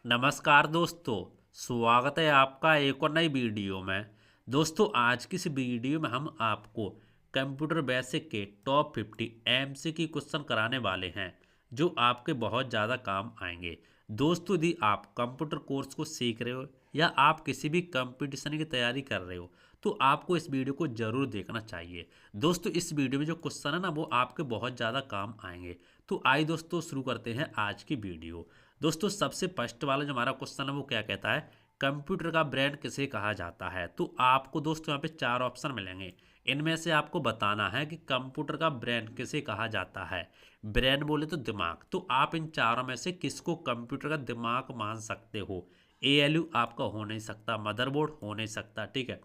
नमस्कार दोस्तों। स्वागत है आपका एक और नई वीडियो में। दोस्तों आज की इस वीडियो में हम आपको कंप्यूटर बेसिक के टॉप 50 एमसीक्यू क्वेश्चन कराने वाले हैं जो आपके बहुत ज़्यादा काम आएंगे। दोस्तों यदि आप कंप्यूटर कोर्स को सीख रहे हो या आप किसी भी कंपटीशन की तैयारी कर रहे हो तो आपको इस वीडियो को ज़रूर देखना चाहिए। दोस्तों इस वीडियो में जो क्वेश्चन है ना वो आपके बहुत ज़्यादा काम आएंगे। तो आइए दोस्तों शुरू करते हैं आज की वीडियो। दोस्तों सबसे फर्स्ट वाला जो हमारा क्वेश्चन है वो क्या कहता है, कंप्यूटर का ब्रेन किसे कहा जाता है। तो आपको दोस्तों यहाँ पे चार ऑप्शन मिलेंगे, इनमें से आपको बताना है कि कंप्यूटर का ब्रेन किसे कहा जाता है। ब्रेन बोले तो दिमाग, तो आप इन चारों में से किसको कंप्यूटर का दिमाग मान सकते हो। एएलयू आपका हो नहीं सकता, मदरबोर्ड हो नहीं सकता, ठीक है।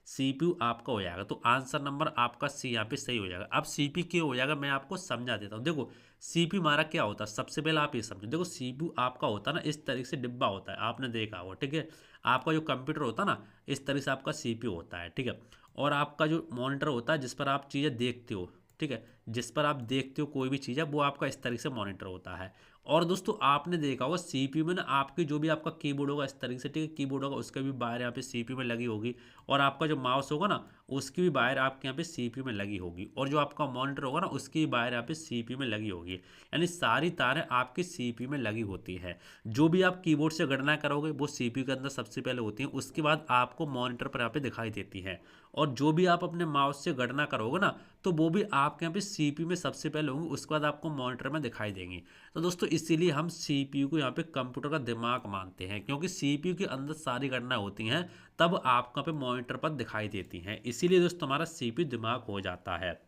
सीपीयू आपका हो जाएगा, तो आंसर नंबर आपका सी यहाँ पे सही हो जाएगा। अब सीपीयू क्यों हो जाएगा मैं आपको समझा देता हूँ। देखो सीपीयू हमारा क्या होता है, सबसे पहले आप ये समझो। देखो सीपीयू आपका होता है ना इस तरीके से डिब्बा होता है, आपने देखा होगा, ठीक है। आपका जो कंप्यूटर होता है ना इस तरह से आपका सीपीयू होता है, ठीक है। और आपका जो मॉनिटर होता है जिस पर आप चीज़ें देखते हो, ठीक है, जिस पर आप देखते हो कोई भी चीज़ है वो आपका इस तरीके से मॉनिटर होता है। और दोस्तों आपने देखा होगा सीपीयू में ना आपकी जो भी आपका कीबोर्ड होगा इस तरीके से, ठीक है, कीबोर्ड होगा उसका भी वायर यहाँ पे सीपीयू में लगी होगी। और आपका जो माउस होगा ना उसकी भी वायर आपके यहाँ पे सीपीयू में लगी होगी। और जो आपका मॉनिटर होगा ना उसकी वायर यहाँ पे सीपीयू में लगी होगी। यानी सारी तारें आपकी सीपीयू में लगी होती है। जो भी आप कीबोर्ड से गणना करोगे वो सीपीयू के अंदर सबसे पहले होती है, उसके बाद आपको मॉनिटर पर यहाँ पे दिखाई देती है। और जो भी आप अपने माउस से गणना करोगे ना तो वो भी आपके यहाँ पे सीपीयू में सबसे पहले होंगे, उसके बाद आपको मॉनिटर में दिखाई देंगी। तो दोस्तों इसीलिए हम सीपीयू को यहाँ पे कंप्यूटर का दिमाग मानते हैं, क्योंकि सीपीयू के अंदर सारी गणना होती हैं तब आपको यहाँ पे मॉनिटर पर दिखाई देती हैं। इसीलिए दोस्तों हमारा सीपीयू दिमाग हो जाता है।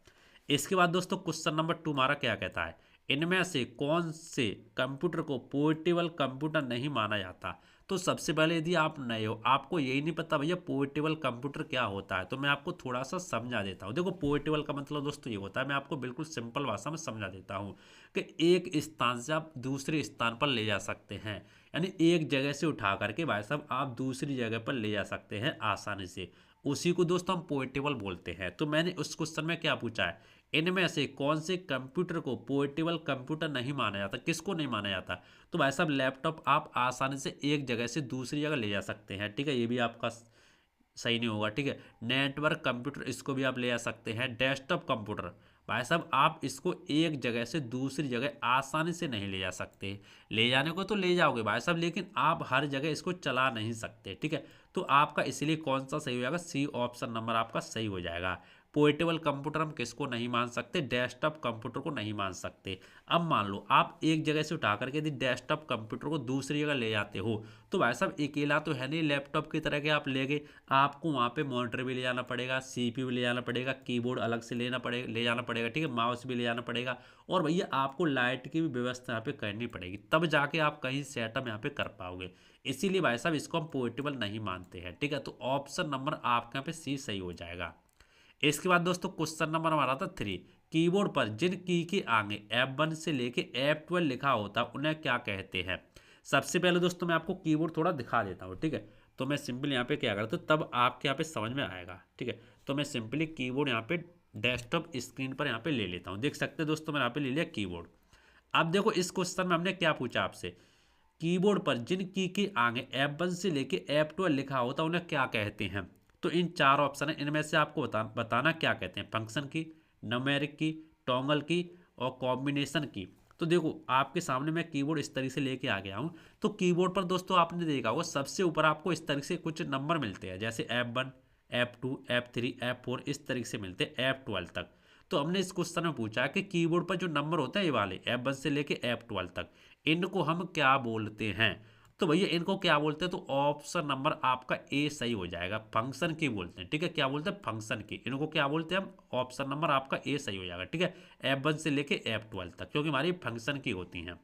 इसके बाद दोस्तों क्वेश्चन नंबर 2 हमारा क्या कहता है, इनमें से कौन से कंप्यूटर को पोर्टेबल कंप्यूटर नहीं माना जाता। तो सबसे पहले यदि आप नए हो, आपको यही नहीं पता भैया पोर्टेबल कंप्यूटर क्या होता है, तो मैं आपको थोड़ा सा समझा देता हूँ। देखो पोर्टेबल का मतलब दोस्तों ये होता है, मैं आपको बिल्कुल सिंपल भाषा में समझा देता हूँ कि एक स्थान से आप दूसरे स्थान पर ले जा सकते हैं। यानी एक जगह से उठा करके भाई साहब आप दूसरी जगह पर ले जा सकते हैं आसानी से, उसी को दोस्तों हम पोर्टेबल बोलते हैं। तो मैंने उस क्वेश्चन में क्या पूछा है, इनमें से कौन से कंप्यूटर को पोर्टेबल कंप्यूटर नहीं माना जाता, किसको नहीं माना जाता। तो भाई साहब लैपटॉप आप आसानी से एक जगह से दूसरी जगह ले जा सकते हैं, ठीक है, ये भी आपका सही नहीं होगा, ठीक है। नेटवर्क कंप्यूटर इसको भी आप ले जा सकते हैं। डेस्कटॉप कंप्यूटर भाई साहब आप इसको एक जगह से दूसरी जगह आसानी से नहीं ले जा सकते। ले जाने को तो ले जाओगे भाई साहब, लेकिन आप हर जगह इसको चला नहीं सकते, ठीक है। तो आपका इसलिए कौन सा सही हो जाएगा, सी ऑप्शन नंबर आपका सही हो जाएगा। पोर्टेबल कंप्यूटर हम किसको नहीं मान सकते, डेस्कटॉप कंप्यूटर को नहीं मान सकते। अब मान लो आप एक जगह से उठा करके यदि डेस्कटॉप कंप्यूटर को दूसरी जगह ले जाते हो तो भाई साहब अकेला तो है नहीं, लैपटॉप की तरह के आप ले गए, आपको वहाँ पे मॉनिटर भी ले जाना पड़ेगा, सीपीयू भी ले जाना पड़ेगा, कीबोर्ड अलग से ले जाना पड़ेगा, ठीक है, माउस भी ले जाना पड़ेगा। और भैया आपको लाइट की भी व्यवस्था यहाँ पे करनी पड़ेगी, तब जाके आप कहीं सेटअप यहाँ पे कर पाओगे। इसीलिए भाई साहब इसको हम पोर्टेबल नहीं मानते हैं, ठीक है। तो ऑप्शन नंबर आपके यहाँ पे सी सही हो जाएगा। इसके बाद दोस्तों क्वेश्चन नंबर हमारा था 3, कीबोर्ड पर जिन की के आगे F1 से लेके F12 लिखा होता है उन्हें क्या कहते हैं। सबसे पहले दोस्तों मैं आपको कीबोर्ड थोड़ा दिखा देता हूँ, ठीक है। तो मैं सिंपल यहाँ पे क्या करता हूँ तब आपके यहाँ पे समझ में आएगा, ठीक है। तो मैं सिंपली कीबोर्ड यहाँ पे डेस्कटॉप स्क्रीन पर यहाँ पे ले लेता हूँ, देख सकते हैं दोस्तों मैंने यहाँ पे ले लिया कीबोर्ड। अब देखो इस क्वेश्चन में हमने क्या पूछा आपसे, कीबोर्ड पर जिन की के आगे F1 से लेके F12 लिखा होता है उन्हें क्या कहते हैं। तो इन चार ऑप्शन है, इनमें से आपको बताना क्या कहते हैं, फंक्शन की, न्यूमेरिक की, टॉगल की और कॉम्बिनेशन की। तो देखो आपके सामने मैं कीबोर्ड इस तरीके से लेके आ गया हूँ। तो कीबोर्ड पर दोस्तों आपने देखा होगा सबसे ऊपर आपको इस तरीके से कुछ नंबर मिलते हैं, जैसे F1 F2 F3 F4 इस तरीके से मिलते हैं F12 तक। तो हमने इस क्वेश्चन में पूछा कि कीबोर्ड पर जो नंबर होता है ये वाले F1 से लेके F12 तक, इनको हम क्या बोलते हैं। तो भैया इनको क्या बोलते हैं, तो ऑप्शन नंबर आपका ए सही हो जाएगा, फंक्शन की बोलते हैं, ठीक है। क्या बोलते हैं, फंक्शन की, इनको क्या बोलते हैं हम, ऑप्शन नंबर आपका ए सही हो जाएगा, ठीक है। F1 से लेके F12 तक, क्योंकि हमारी फंक्शन की होती हैं।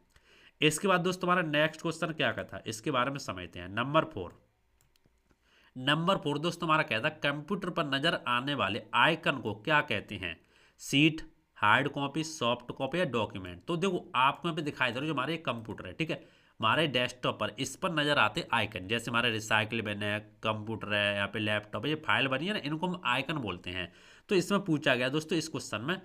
इसके बाद दोस्तों हमारा नेक्स्ट क्वेश्चन क्या कहता है, इसके बारे में समझते हैं। नंबर 4, नंबर 4 दोस्तों हमारा कहता है कंप्यूटर पर नजर आने वाले आइकन को क्या कहते हैं, seat, hard copy, soft copy या डॉक्यूमेंट। तो देखो आपको यहाँ पे दिखाई दे रहा है जो हमारे कंप्यूटर है, ठीक है, हमारे डेस्कटॉप पर इस पर नजर आते आइकन, जैसे हमारे रिसाइकिल बिन है, कंप्यूटर है, यहाँ पे लैपटॉप है, ये फाइल बनी है ना, इनको हम आइकन बोलते हैं। तो इसमें पूछा गया दोस्तों इस क्वेश्चन में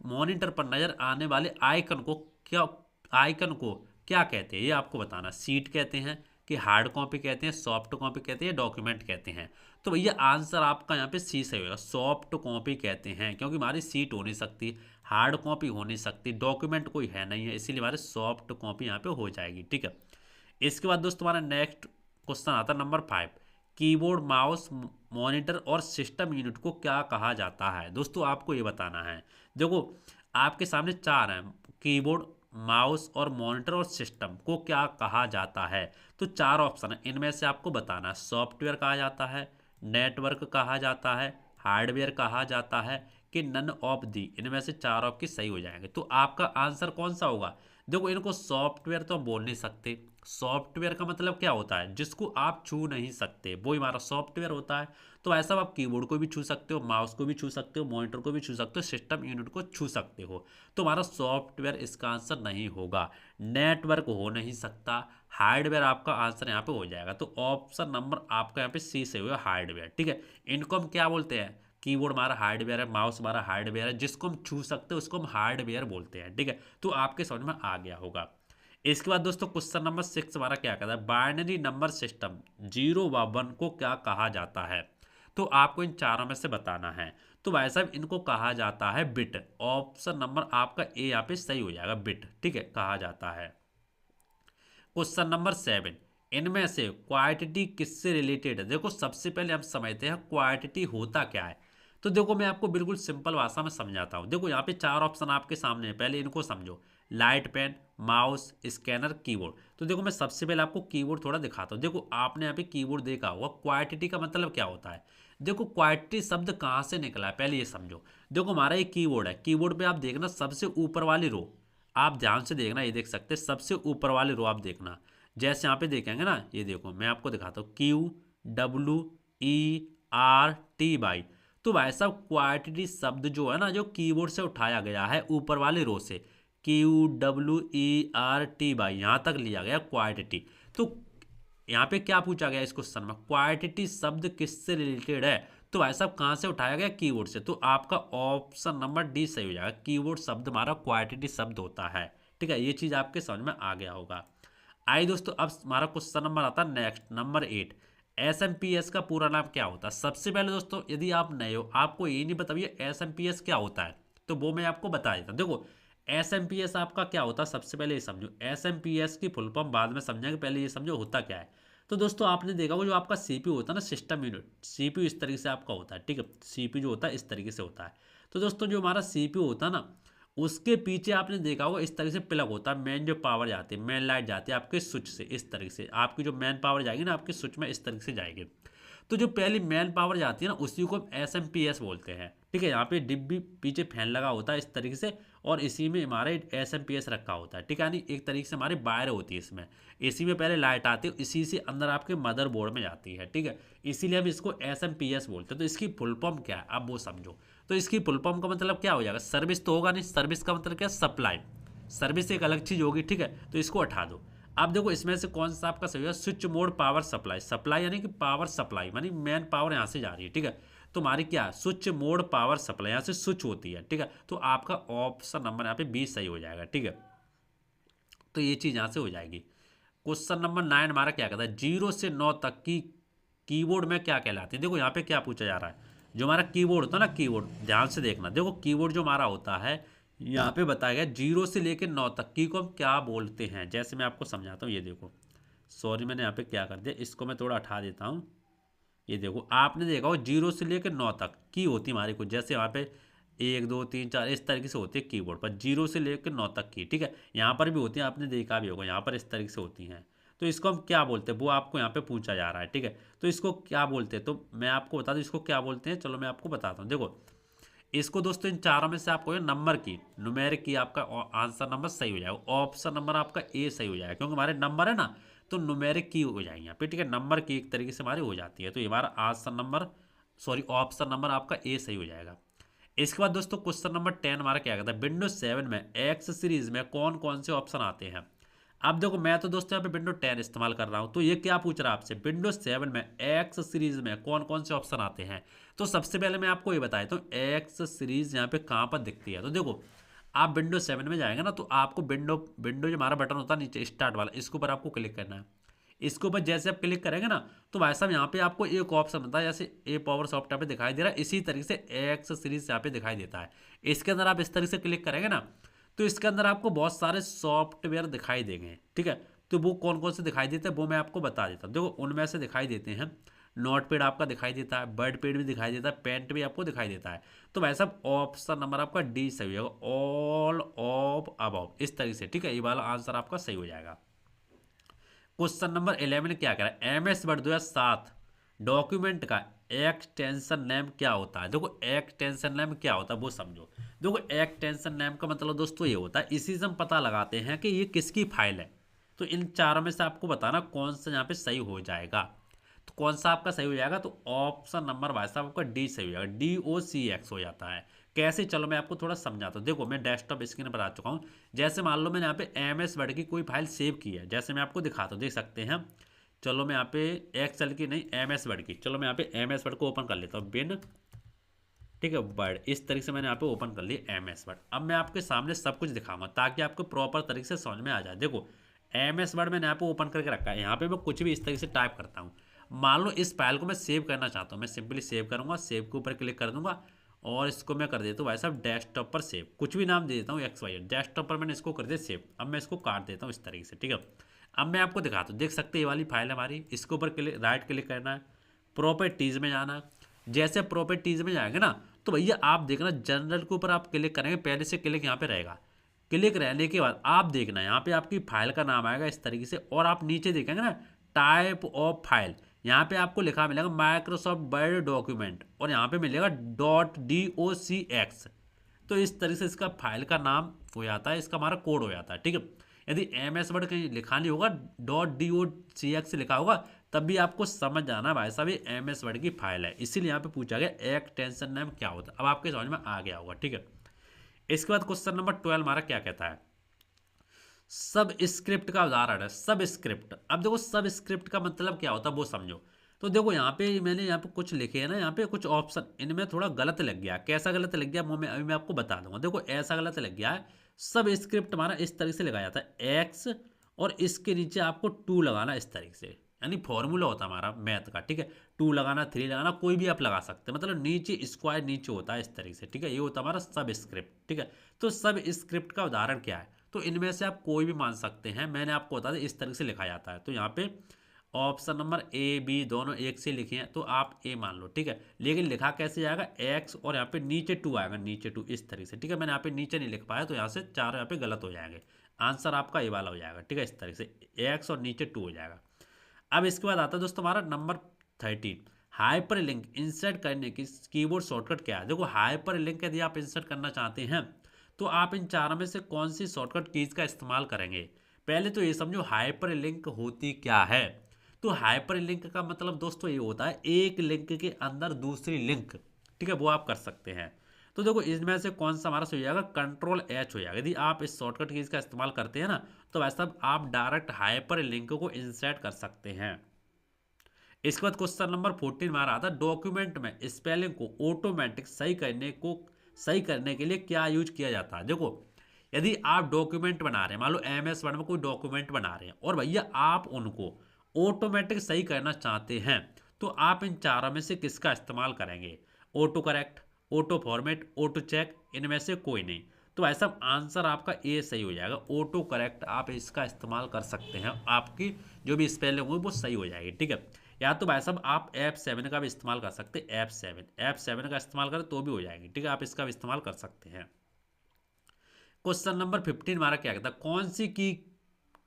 मॉनिटर पर नजर आने वाले आइकन को क्या कहते हैं, ये आपको बताना। सीट कहते हैं, कि हार्ड कॉपी कहते हैं, सॉफ्ट कॉपी कहते हैं, डॉक्यूमेंट कहते हैं। तो भैया आंसर आपका यहाँ पे सी सही होगा, सॉफ्ट कॉपी कहते हैं, क्योंकि हमारी सीट हो नहीं सकती, हार्ड कॉपी हो नहीं सकती, डॉक्यूमेंट कोई है नहीं है, इसीलिए हमारे सॉफ्ट कॉपी यहाँ पे हो जाएगी। ठीक है, इसके बाद दोस्तों हमारा नेक्स्ट क्वेश्चन आता है नंबर 5। कीबोर्ड, माउस, मॉनिटर और सिस्टम यूनिट को क्या कहा जाता है? दोस्तों आपको ये बताना है। देखो आपके सामने चार हैं, कीबोर्ड, माउस और मॉनिटर और सिस्टम को क्या कहा जाता है? तो चार ऑप्शन है, इनमें से आपको बताना है। सॉफ्टवेयर कहा जाता है, नेटवर्क कहा जाता है, हार्डवेयर कहा जाता है, कि नन ऑफ दी, इनमें से चार ऑप्शन सही हो जाएंगे। तो आपका आंसर कौन सा होगा? देखो इनको सॉफ्टवेयर तो हम बोल नहीं सकते, सॉफ्टवेयर का मतलब क्या होता है? जिसको आप छू नहीं सकते वो हमारा सॉफ्टवेयर होता है। तो ऐसा आप कीबोर्ड को भी छू सकते हो, माउस को भी छू सकते हो, मॉनिटर को भी छू सकते हो, सिस्टम यूनिट को छू सकते हो। तो हमारा सॉफ्टवेयर इसका आंसर नहीं होगा। नेटवर्क हो नहीं सकता, हार्डवेयर आपका आंसर यहाँ पे हो जाएगा। तो ऑप्शन नंबर आपका यहाँ पे सी से हुआ हार्डवेयर। ठीक है, इनको हम क्या बोलते हैं? कीबोर्ड हमारा हार्डवेयर है, माउस हमारा हार्डवेयर है, जिसको हम छू सकते हैं उसको हम हार्डवेयर बोलते हैं। ठीक है, तो आपके समझ में आ गया होगा। इसके बाद दोस्तों क्वेश्चन नंबर 6 हमारा क्या कहता है? बाइनरी नंबर सिस्टम 0 व 1 को क्या कहा जाता है? तो आपको इन चारों में से बताना है। तो भाई साहब इनको कहा जाता है बिट। ऑप्शन नंबर आपका ए यहाँ पे सही हो जाएगा, बिट। ठीक है, कहा जाता है। क्वेश्चन नंबर 7, इनमें से क्वांटिटी किससे रिलेटेड है? देखो सबसे पहले हम समझते हैं क्वांटिटी होता क्या है। तो देखो मैं आपको बिल्कुल सिंपल भाषा में समझाता हूँ। देखो यहाँ पे चार ऑप्शन आपके सामने है, पहले इनको समझो। Light pen, mouse, scanner, keyboard. तो देखो मैं सबसे पहले आपको कीबोर्ड थोड़ा दिखाता हूँ। देखो आपने यहाँ पे कीबोर्ड देखा होगा, क्वांटिटी का मतलब क्या होता है? देखो क्वांटिटी शब्द कहाँ से निकला है पहले ये समझो। देखो हमारा एक कीबोर्ड है, कीबोर्ड पे आप देखना सबसे ऊपर वाली रो, आप ध्यान से देखना, ये देख सकते हैं सबसे ऊपर वाली रो आप देखना। जैसे यहाँ पे देखेंगे ना, ये देखो मैं आपको दिखाता हूँ, QWERTY। तो भाई साहब क्वांटिटी शब्द जो है ना, जो कीबोर्ड से उठाया गया है ऊपर वाले रो से, QWERTY, यहाँ तक लिया गया क्वांटिटी। तो यहाँ पे क्या पूछा गया इस क्वेश्चन में? क्वांटिटी शब्द किससे रिलेटेड है? तो भाई साहब कहाँ से उठाया गया? कीबोर्ड से। तो आपका ऑप्शन नंबर डी सही हो जाएगा, कीबोर्ड शब्द हमारा क्वांटिटी शब्द होता है। ठीक है, ये चीज आपके समझ में आ गया होगा। आइए दोस्तों अब हमारा क्वेश्चन नंबर आता है नेक्स्ट, नंबर 8। SMPS का पूरा नाम क्या होता है? सबसे पहले दोस्तों यदि आप नए हो, आपको ये नहीं पता भैया SMPS क्या होता है, तो वो मैं आपको बता देता हूँ। देखो SMPS आपका क्या होता है, सबसे पहले ये समझो। SMPS की फुल फॉर्म बाद में समझेंगे, पहले ये समझो होता क्या है। तो दोस्तों आपने देखा होगा जो आपका CPU होता है ना, सिस्टम यूनिट, CPU इस तरीके से आपका होता है। ठीक है, CPU जो होता है इस तरीके से होता है। तो दोस्तों जो हमारा CPU होता है ना, उसके पीछे आपने देखा होगा इस तरीके से प्लग होता है, मेन जो पावर जाती है, मेन लाइट जाती है आपके स्विच से, इस तरीके से आपकी जो मेन पावर जाएगी ना आपके स्विच में, इस तरीके से जाएगी। तो जो पहली मेन पावर जाती है ना, उसी को हम SMPS बोलते हैं। ठीक है, यहाँ पे डिब्बी पीछे फैन लगा होता है इस तरीके से, और इसी में हमारे SMPS रखा होता है। ठीक है, यानी एक तरीके से हमारी वायर होती है इसमें, इसी में पहले लाइट आती है, इसी से अंदर आपके मदरबोर्ड में जाती है। ठीक है, इसीलिए हम इसको SMPS बोलते हैं। तो इसकी फुल फॉर्म क्या है अब वो समझो। तो इसकी फुल फॉर्म का मतलब क्या हो जाएगा? सर्विस तो होगा नहीं, सर्विस का मतलब क्या? सप्लाई। सर्विस एक अलग चीज होगी। ठीक है, तो इसको हटा दो। अब देखो इसमें से कौन सा आपका सही है? Switch mode power supply. Supply यानी कि पावर सप्लाई, यानी मेन पावर यहाँ से जा रही है। ठीक है, तो हमारी क्या? स्विच मोड पावर सप्लाई, यहाँ से स्विच होती है। ठीक है, तो आपका ऑप्शन नंबर यहाँ पे 20 सही हो जाएगा। ठीक है, तो ये चीज यहाँ से हो जाएगी। क्वेश्चन नंबर 9 हमारा क्या कहता है? 0 से 9 तक की कीबोर्ड में क्या कहलाती है? देखो यहाँ पे क्या पूछा जा रहा है, जो हमारा कीबोर्ड होता है ना, कीबोर्ड ध्यान से देखना। देखो कीबोर्ड जो हमारा होता है, यहाँ पे बताया गया 0 से लेकर 9 तक की को हम क्या बोलते हैं। जैसे मैं आपको समझाता हूँ, ये देखो, सॉरी मैंने यहाँ पे क्या कर दिया, इसको मैं थोड़ा हटा देता हूँ। ये देखो आपने देखा हो 0 से लेकर 9 तक की होती हमारी कुछ, जैसे यहाँ पे 1 2 3 4 इस तरीके से होती है कीबोर्ड पर, 0 से लेकर 9 तक की। ठीक है, यहाँ पर भी होती है, आपने देखा भी होगा, यहाँ पर इस तरीके से होती हैं। तो इसको हम क्या बोलते हैं वो आपको यहाँ पे पूछा जा रहा है। ठीक है, तो इसको क्या बोलते हैं, तो मैं आपको बता दूँ इसको क्या बोलते हैं। चलो मैं आपको बताता हूँ। देखो इसको दोस्तों इन चारों में से आपको नंबर की, न्यूमेरिक की आपका आंसर नंबर सही हो जाएगा। ऑप्शन नंबर आपका ए सही हो जाएगा, क्योंकि हमारे नंबर है ना, तो न्यूमेरिक की हो जाएंगे यहाँ पे। ठीक है, नंबर की एक तरीके से हमारी हो जाती है। तो ये हमारा answer number, sorry option number आपका ए सही हो जाएगा। इसके बाद दोस्तों क्वेश्चन नंबर 10 हमारा क्या कहता है? विंडोज 7 में एक्स सीरीज में कौन कौन से ऑप्शन आते हैं? अब देखो मैं तो दोस्तों यहाँ पे विंडो 10 इस्तेमाल कर रहा हूँ, तो ये क्या पूछ रहा है आपसे? विंडोज 7 में एक्स सीरीज में कौन कौन से ऑप्शन आते हैं? तो सबसे पहले मैं आपको ये बताया तो एक्स सीरीज यहाँ पे कहाँ पर दिखती है। तो देखो आप विंडो 7 में जाएंगे ना, तो आपको विंडो विंडो जो हमारा बटन होता है नीचे स्टार्ट वाला, इसके ऊपर आपको क्लिक करना है। इसके ऊपर जैसे आप क्लिक करेंगे ना तो भाई साहब यहाँ पे आपको एक ऑप्शन बनता है, जैसे ए पावर सॉफ्ट पे दिखाई दे रहा है, इसी तरीके से एक्स सीरीज यहाँ पे दिखाई देता है। इसके अंदर आप इस तरीके से क्लिक करेंगे ना तो इसके अंदर आपको बहुत सारे सॉफ्टवेयर दिखाई देंगे, ठीक है। तो वो कौन कौन से दिखाई देते हैं वो मैं आपको बता देता हूँ। देखो उनमें से दिखाई देते हैं, नोटपैड आपका दिखाई देता है, वर्डपैड भी दिखाई देता है, पेंट भी आपको दिखाई देता है। तो भाई साहब ऑप्शन नंबर आपका डी सही होगा, ऑल ऑफ अबव, इस तरीके से, ठीक है। ये वाला आंसर आपका सही हो जाएगा। क्वेश्चन नंबर 11 क्या कह रहा है, MS वर्ड 2007 डॉक्यूमेंट का एक्सटेंशन नेम क्या होता है। देखो एक्सटेंशन नेम क्या होता है वो समझो। देखो एक्सटेंशन नेम का मतलब दोस्तों ये होता है, इसी से हम पता लगाते हैं कि ये किसकी फाइल है। तो इन चारों में से आपको बताना कौन सा यहाँ पे सही हो जाएगा। तो कौन सा आपका सही हो जाएगा, तो ऑप्शन नंबर भाई साहब आपका डी सही हो जाएगा, DOCX हो जाता है। कैसे, चलो मैं आपको थोड़ा समझाता हूँ। देखो मैं डेस्कटॉप स्क्रीन पर आ चुका हूँ। जैसे मान लो मैंने यहाँ पे MS वर्ड की कोई फाइल सेव की है, जैसे मैं आपको दिखाता हूँ, देख सकते हैं। चलो मैं यहाँ पे एक्सेल की नहीं MS वर्ड की, चलो मैं यहाँ पे MS वर्ड को ओपन कर लेता हूँ, बिन, ठीक है, वर्ड, इस तरीके से मैंने यहाँ पे ओपन कर लिया MS वर्ड। अब मैं आपके सामने सब कुछ दिखाऊंगा ताकि आपको प्रॉपर तरीके से समझ में आ जाए। देखो MS वर्ड मैंने यहाँ पे ओपन करके रखा है, यहाँ पे मैं कुछ भी इस तरीके से टाइप करता हूँ। मान लो इस फाइल को मैं सेव करना चाहता हूँ, मैं सिंपली सेव करूँगा, सेव के ऊपर क्लिक कर दूंगा और इसको मैं कर देता हूँ भाई साहब डेस्कटॉप पर सेव, कुछ भी नाम दे देता हूँ XY, डेस्कटॉप पर मैंने इसको कर दिया सेव। अब मैं इसको काट देता हूँ इस तरीके से, ठीक है। अब मैं आपको दिखाता हूँ, देख सकते हैं ये वाली फाइल है हमारी, इसके ऊपर राइट क्लिक करना है, प्रॉपर्टीज में जाना है। जैसे प्रॉपर्टीज में जाएंगे ना तो भैया आप देखना जनरल के ऊपर आप क्लिक करेंगे, पहले से क्लिक यहाँ पे रहेगा। क्लिक रहने के बाद आप देखना यहाँ पे आपकी फाइल का नाम आएगा इस तरीके से, और आप नीचे देखेंगे ना टाइप ऑफ फाइल, यहाँ पे आपको लिखा मिलेगा माइक्रोसॉफ्ट वर्ड डॉक्यूमेंट, और यहाँ पे मिलेगा .docx। तो इस तरीके से इसका फाइल का नाम हो जाता है, इसका हमारा कोड हो जाता है, ठीक है। यदि MS वर्ड कहीं लिखा नहीं होगा, .docx लिखा होगा, तब भी आपको समझ जाना भाई साहब ये MS वर्ड की फाइल है। इसीलिए यहाँ पे पूछा गया एक्सटेंशन नेम क्या होता है। अब आपके समझ में आ गया होगा, ठीक है। इसके बाद क्वेश्चन नंबर 12 हमारा क्या कहता है, सब स्क्रिप्ट का उदाहरण है। सब स्क्रिप्ट, अब देखो सब स्क्रिप्ट का मतलब क्या होता है वो समझो। तो देखो यहाँ पे मैंने यहाँ पे कुछ लिखे हैं ना, यहाँ पे कुछ ऑप्शन इनमें थोड़ा गलत लग गया। कैसा गलत लग गया वो मैं अभी मैं आपको बता दूंगा। देखो ऐसा गलत लग गया है, सब स्क्रिप्ट हमारा इस तरीके से लगाया जाता है X और इसके नीचे आपको 2 लगाना इस तरीके से, यानी फॉर्मूला होता है हमारा मैथ का, ठीक है। 2 लगाना, 3 लगाना, कोई भी आप लगा सकते हैं, मतलब नीचे स्क्वायर नीचे होता है इस तरीके से, ठीक है। ये होता है हमारा सब स्क्रिप्ट, ठीक है। तो सब स्क्रिप्ट का उदाहरण क्या है, तो इनमें से आप कोई भी मान सकते हैं। मैंने आपको बता दें इस तरीके से लिखा जाता है। तो यहाँ पे ऑप्शन नंबर A B दोनों एक से लिखे हैं तो आप A मान लो, ठीक है। लेकिन लिखा कैसे जाएगा, X और यहाँ पे नीचे 2 आएगा, नीचे 2 इस तरीके से, ठीक है। मैंने यहाँ पे नीचे नहीं लिख पाया तो यहाँ से 4 यहाँ पे गलत हो जाएंगे। आंसर आपका ये वाला हो जाएगा, ठीक है। इस तरीके से X और नीचे 2 हो जाएगा। अब इसके बाद आता है दोस्तों हमारा नंबर 13, हाइपर लिंक इंसर्ट करने की कीबोर्ड शॉर्टकट क्या है। देखो हाइपर लिंक यदि आप इंसर्ट करना चाहते हैं तो आप इन चारों में से कौन सी शॉर्टकट कीज का इस्तेमाल करेंगे। पहले तो ये समझो हाइपर लिंक होती क्या है। तो हाइपर लिंक का मतलब दोस्तों ये होता है एक लिंक के अंदर दूसरी लिंक, ठीक है, वो आप कर सकते हैं। तो देखो इसमें से कौन सा हमारा सही हो जाएगा, Ctrl+H हो जाएगा। यदि आप इस शॉर्टकट कीज का इस्तेमाल करते हैं ना तो वैसा आप डायरेक्ट हाइपर लिंक को इंसर्ट कर सकते हैं। इसके बाद क्वेश्चन नंबर 14 हमारा आता है डॉक्यूमेंट में स्पेलिंग को ऑटोमेटिक सही करने के लिए क्या यूज किया जाता है। देखो यदि आप डॉक्यूमेंट बना रहे हैं, मान लो MS वर्ड में कोई डॉक्यूमेंट बना रहे हैं और भैया आप उनको ऑटोमेटिक सही करना चाहते हैं तो आप इन चारों में से किसका इस्तेमाल करेंगे, auto correct, auto format, auto check, इनमें से कोई नहीं। तो ऐसा आंसर आपका A सही हो जाएगा, ऑटो करेक्ट आप इसका इस्तेमाल कर सकते हैं, आपकी जो भी स्पेलिंग हो वो सही हो जाएगी, ठीक है। या तो भाई साहब आप F7 का भी इस्तेमाल कर सकते हैं, F7 का इस्तेमाल करें तो भी हो जाएगी, ठीक है। आप इसका भी इस्तेमाल कर सकते हैं। क्वेश्चन नंबर 15 हमारा क्या कहता है, कौन सी की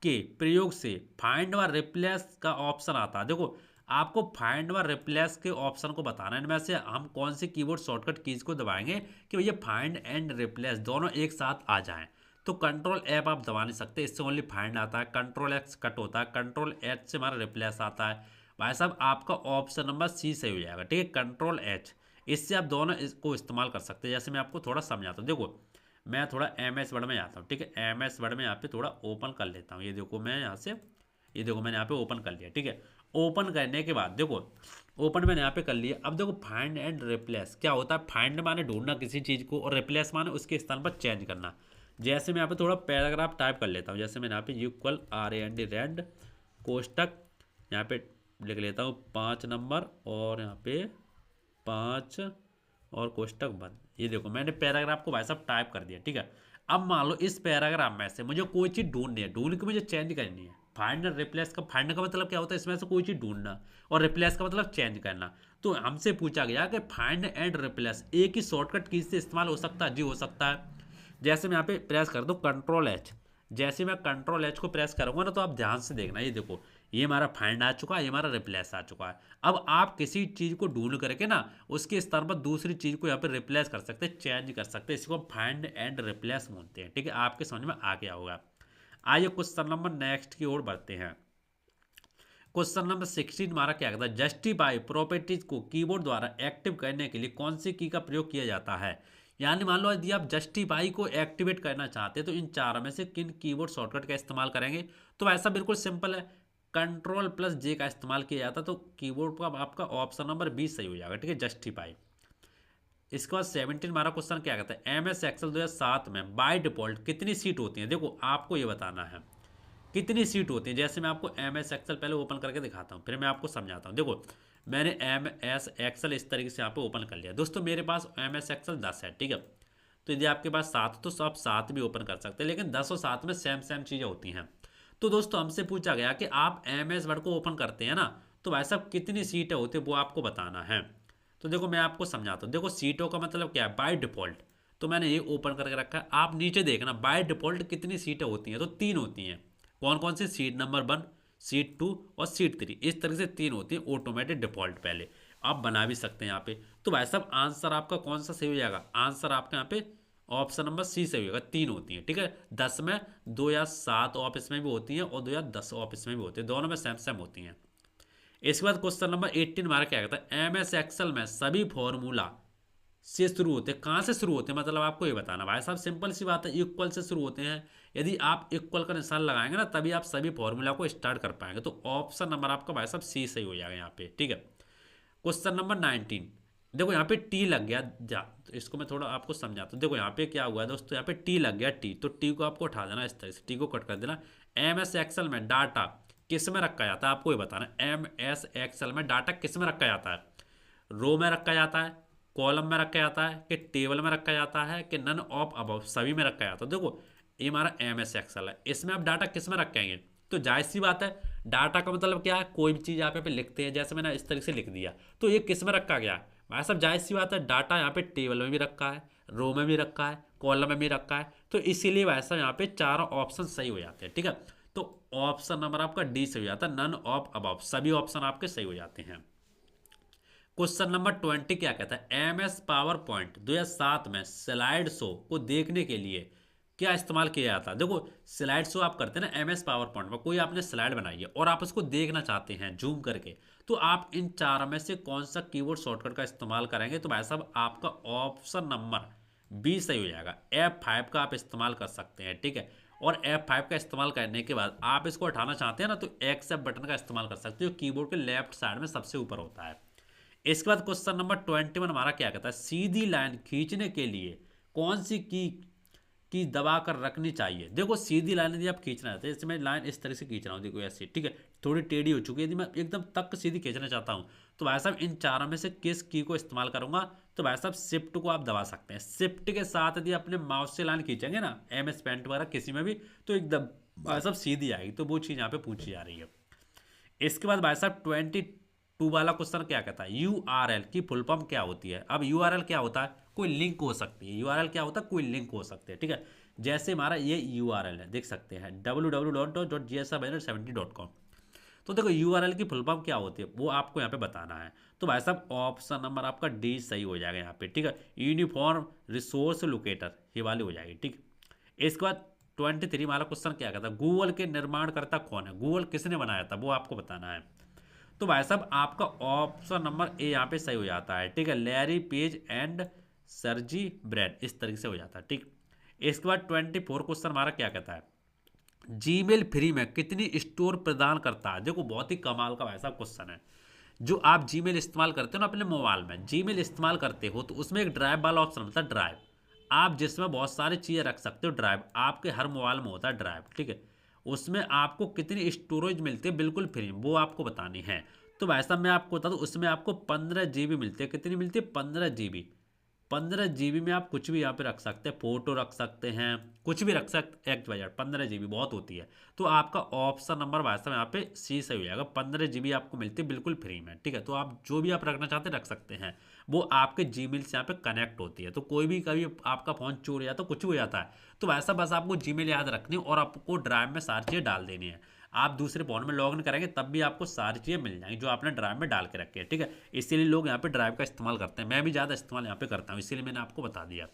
के प्रयोग से फाइंड व रिप्लेस का ऑप्शन आता है। देखो आपको फाइंड व रिप्लेस के ऑप्शन को बताना है, इनमें से हम कौन सी कीबोर्ड शॉर्टकट कीज को दबाएंगे कि भैया फाइंड एंड रिप्लेस दोनों एक साथ आ जाएं। तो Ctrl+F आप दबा नहीं सकते, इससे ओनली फाइंड आता है, Ctrl+X कट होता है, Ctrl+H से हमारा रिप्लेस आता है। भाई साहब आपका ऑप्शन नंबर C सही हो जाएगा, ठीक है, Ctrl+H, इससे आप दोनों इसको इस्तेमाल कर सकते हैं। जैसे मैं आपको थोड़ा समझाता हूँ, देखो मैं थोड़ा MS वर्ड में आता हूँ, ठीक है। MS वर्ड में यहाँ पे थोड़ा ओपन कर लेता हूँ, ये देखो मैं यहाँ से, ये देखो मैंने यहाँ पे ओपन कर लिया, ठीक है। ओपन करने के बाद देखो ओपन मैंने यहाँ पे कर लिया। अब देखो फाइंड एंड रिप्लेस क्या होता है, फाइंड माने ढूंढना किसी चीज़ को और रिप्लेस माने उसके स्थान पर चेंज करना। जैसे मैं यहाँ पे थोड़ा पैराग्राफ टाइप कर लेता हूँ, जैसे मैंने यहाँ पे इक्वल RAND कोष्टक यहाँ पे लिख लेता हूँ 5 नंबर और यहाँ पे 5 और कोष्टक बंद। ये देखो मैंने पैराग्राफ को भाई साहब टाइप कर दिया, ठीक है। अब मान लो इस पैराग्राफ में से मुझे कोई चीज़ ढूंढनी है, ढूंढ के मुझे चेंज करनी है। फाइंड रिप्लेस का, फाइंड का मतलब क्या होता है, इसमें से कोई चीज़ ढूंढना, और रिप्लेस का मतलब चेंज करना। तो हमसे पूछा गया कि फाइंड एंड रिप्लेस एक ही शॉर्टकट की से इस्तेमाल हो सकता है? जी हो सकता है। जैसे मैं यहाँ पे प्रेस कर दूँ कंट्रोल एच, जैसे मैं कंट्रोल एच को प्रेस करूँगा ना, तो आप ध्यान से देखना, ये देखो ये हमारा फाइंड आ चुका है, ये हमारा रिप्लेस आ चुका है। अब आप किसी चीज़ को ढूंढ करके ना उसके स्तर पर दूसरी चीज़ को यहाँ पे रिप्लेस कर सकते हैं, चेंज कर सकते हैं। इसको फाइंड एंड रिप्लेस बोलते हैं, ठीक है। आपके समझ में आ गया होगा। आइए क्वेश्चन नंबर नेक्स्ट की ओर बढ़ते हैं। क्वेश्चन नंबर 16 हमारा क्या कहता है, जस्टिफाई प्रॉपर्टीज को कीबोर्ड द्वारा एक्टिव करने के लिए कौन सी की का प्रयोग किया जाता है। यानी मान लो यदि आप जस्टिफाई को एक्टिवेट करना चाहते हैं तो इन चारों में से किन कीबोर्ड शॉर्टकट का इस्तेमाल करेंगे। तो ऐसा बिल्कुल सिंपल है, कंट्रोल प्लस जे का इस्तेमाल किया जाता है। तो कीबोर्ड का आपका ऑप्शन नंबर 20 सही हो जाएगा, ठीक है, जस्टिफाई। इसके बाद 17 हमारा क्वेश्चन क्या कहता है, एम एस एक्सेल 2007 में बाय डिफॉल्ट कितनी सीट होती है। देखो आपको ये बताना है कितनी सीट होती है। जैसे मैं आपको एम एस एक्सेल पहले ओपन करके दिखाता हूँ, फिर मैं आपको समझाता हूँ। देखो मैंने एम एस एक्सेल इस तरीके से यहाँ पे ओपन कर लिया। दोस्तों मेरे पास एम एस एक्सेल 10 है, ठीक है। तो यदि आपके पास 7 तो आप 7 भी ओपन कर सकते हैं, लेकिन 10 और 7 में सेम सेम चीज़ें होती हैं। तो दोस्तों हमसे पूछा गया कि आप एम एस वर्ड को ओपन करते हैं ना, तो भाई साहब कितनी सीटें होती है वो आपको बताना है। तो देखो मैं आपको समझाता हूँ। देखो सीटों का मतलब क्या है, बाय डिफॉल्ट। तो मैंने ये ओपन करके रखा है, आप नीचे देखना बाय डिफॉल्ट कितनी सीटें होती हैं। तो 3 होती हैं। कौन कौन सी, सीट नंबर 1, सीट 2 और सीट 3, इस तरह से 3 होती है ऑटोमेटिक डिफॉल्ट। पहले आप बना भी सकते हैं यहाँ पे। तो भाई साहब आंसर आपका कौन सा सही हो जाएगा, आंसर आपका यहाँ पे ऑप्शन नंबर सी सही होगा, 3 होती हैं, ठीक है। 10 में 2 या 7 ऑफिस में भी होती हैं और 2 या 10 ऑफिस में भी होती है, दोनों में सेम सेम होती हैं। इसके बाद क्वेश्चन नंबर 18 हमारा क्या कहता है, एम एस एक्सेल में सभी फॉर्मूला से शुरू होते हैं। कहाँ से शुरू होते हैं, मतलब आपको ये बताना। भाई साहब सिंपल सी बात है, इक्वल से शुरू होते हैं। यदि आप इक्वल का निशान लगाएंगे ना, तभी आप सभी फॉर्मूला को स्टार्ट कर पाएंगे। तो ऑप्शन नंबर आपका भाई साहब सी सही हो जाएगा यहाँ पे, ठीक है। क्वेश्चन नंबर 19, देखो यहाँ पे टी लग गया तो इसको मैं थोड़ा आपको समझाता हूँ। देखो यहाँ पे क्या हुआ है दोस्तों, यहाँ पे टी लग गया, टी, तो टी को आपको उठा देना, इस तरह से टी को कट कर देना। एम एस एक्सेल में डाटा किस में रखा जाता है, आपको ये बताना। एम एस एक्सेल में डाटा किस में रखा जाता है, रो में रखा जाता है, कॉलम में रखा जाता है, कि टेबल में रखा जाता है, कि नन ऑफ अबव, सभी में रखा जाता है। देखो ये हमारा एम एस एक्सेल है, इसमें आप डाटा किस में रखेंगे। तो जाहिर सी बात है, डाटा का मतलब क्या है, कोई भी चीज़ आप यहाँ पे लिखते हैं, जैसे मैंने इस तरीके से लिख दिया, तो ये किस में रखा गया है। भाई साहब जाहिर सी बात है, डाटा यहाँ पे टेबल में भी रखा है, रो में भी रखा है, कॉलम में भी रखा है। तो इसीलिए भाई साहब यहाँ पे चारों ऑप्शन सही हो जाते हैं, ठीक है। तो ऑप्शन नंबर आपका डी सही हो जाता है, नन ऑफ अबव, सभी ऑप्शन आपके सही हो जाते हैं। क्वेश्चन नंबर 20 क्या कहता है, एम एस पावर पॉइंट 2007 में स्लाइड शो को देखने के लिए क्या इस्तेमाल किया जाता है। देखो स्लाइड शो आप करते हैं ना एम एस पावर पॉइंट में, कोई आपने स्लाइड बनाई है और आप उसको देखना चाहते हैं जूम करके, तो आप इन चार में से कौन सा कीबोर्ड शॉर्टकट का इस्तेमाल करेंगे। तो भाई साहब आपका ऑप्शन नंबर बी सही हो जाएगा, F5 का आप इस्तेमाल कर सकते हैं, ठीक है। और F5 का इस्तेमाल करने के बाद आप इसको हटाना चाहते हैं ना, तो एक्सेप्ट बटन का इस्तेमाल कर सकते हो, कीबोर्ड के लेफ्ट साइड में सबसे ऊपर होता है। इसके बाद क्वेश्चन नंबर 21 हमारा क्या कहता है, सीधी लाइन खींचने के लिए कौन सी की दबा कर रखनी चाहिए। देखो सीधी लाइन यदि आप खींचना चाहते हैं, जैसे मैं लाइन इस तरह से खींच रहा हूँ, देखो ऐसे, ठीक है, थोड़ी टेढ़ी हो चुकी है। यदि मैं एकदम तक सीधी खींचना चाहता हूँ, तो भाई साहब इन चारों में से किस की को इस्तेमाल करूंगा। तो भाई साहब शिफ्ट को आप दबा सकते हैं। शिफ्ट के साथ यदि अपने माउस से लाइन खींचेंगे ना, एम एस पेंट वगैरह किसी में भी, तो एकदम भाई साहब सीधी आएगी। तो वो चीज़ यहाँ पे पूछी जा रही है। इसके बाद भाई साहब 22 वाला क्वेश्चन क्या कहता है, URL की फुल फॉर्म क्या होती है। अब URL क्या होता है, कोई लिंक हो सकती है। URL क्या होता है, कोई लिंक हो सकती है, ठीक है। जैसे हमारा ये URL है, देख सकते हैं www.gsf70.com। तो देखो URL की फुल फॉर्म क्या होती है वो आपको यहाँ पे बताना है। तो भाई साहब ऑप्शन नंबर आपका डी सही हो जाएगा यहाँ पे, ठीक है। यूनिफॉर्म रिसोर्स लोकेटर, ये वाली हो जाएगी, ठीक। इसके बाद 23 वाला क्वेश्चन क्या कहता है, गूगल के निर्माणकर्ता कौन है, गूगल किसने बनाया था, वो आपको बताना है। तो भाई साहब आपका ऑप्शन नंबर ए यहाँ पे सही हो जाता है, ठीक है, लैरी पेज एंड सर्जी ब्रेड, इस तरीके से हो जाता है, ठीक। इसके बाद 24 क्वेश्चन हमारा क्या कहता है, जीमेल फ्री में कितनी स्टोर प्रदान करता है। देखो बहुत ही कमाल का भाई साहब क्वेश्चन है। जो आप जीमेल इस्तेमाल करते हो ना अपने मोबाइल में, जीमेल इस्तेमाल करते हो, तो उसमें एक ड्राइव वाला ऑप्शन होता है, ड्राइव, आप जिसमें बहुत सारी चीज़ें रख सकते हो। ड्राइव आपके हर मोबाइल में होता है ड्राइव, ठीक है। उसमें आपको कितनी स्टोरेज मिलती है बिल्कुल फ्री, वो आपको बतानी है। तो भाई साहब मैं आपको बता दूँ, उसमें आपको 15 GB मिलती है। कितनी मिलती है? 15 GB। 15 GB में आप कुछ भी यहाँ पे रख सकते हैं, फोटो रख सकते हैं, कुछ भी रख सकते, एक्ट वाई 15 GB बहुत होती है। तो आपका ऑप्शन नंबर भाई साहब यहाँ पे सी सही हो जाएगा। 15 GB आपको मिलती है बिल्कुल फ्री में, ठीक है। तो आप जो भी आप रखना चाहते हैं रख सकते हैं, वो आपके जीमेल से यहाँ पे कनेक्ट होती है। तो कोई भी कभी आपका फ़ोन चोर या तो कुछ भी हो जाता है, तो वैसा बस आपको जीमेल याद रखनी है और आपको ड्राइव में सारी चीज़ें डाल देनी है। आप दूसरे फ़ोन में लॉगिन करेंगे तब भी आपको सारी चीज़ें मिल जाएंगी जो आपने ड्राइव में डाल के रखी है, ठीक है। इसीलिए लोग यहाँ पे ड्राइव का इस्तेमाल करते हैं, मैं भी ज़्यादा इस्तेमाल यहाँ पे करता हूँ, इसीलिए मैंने आपको बता दिया।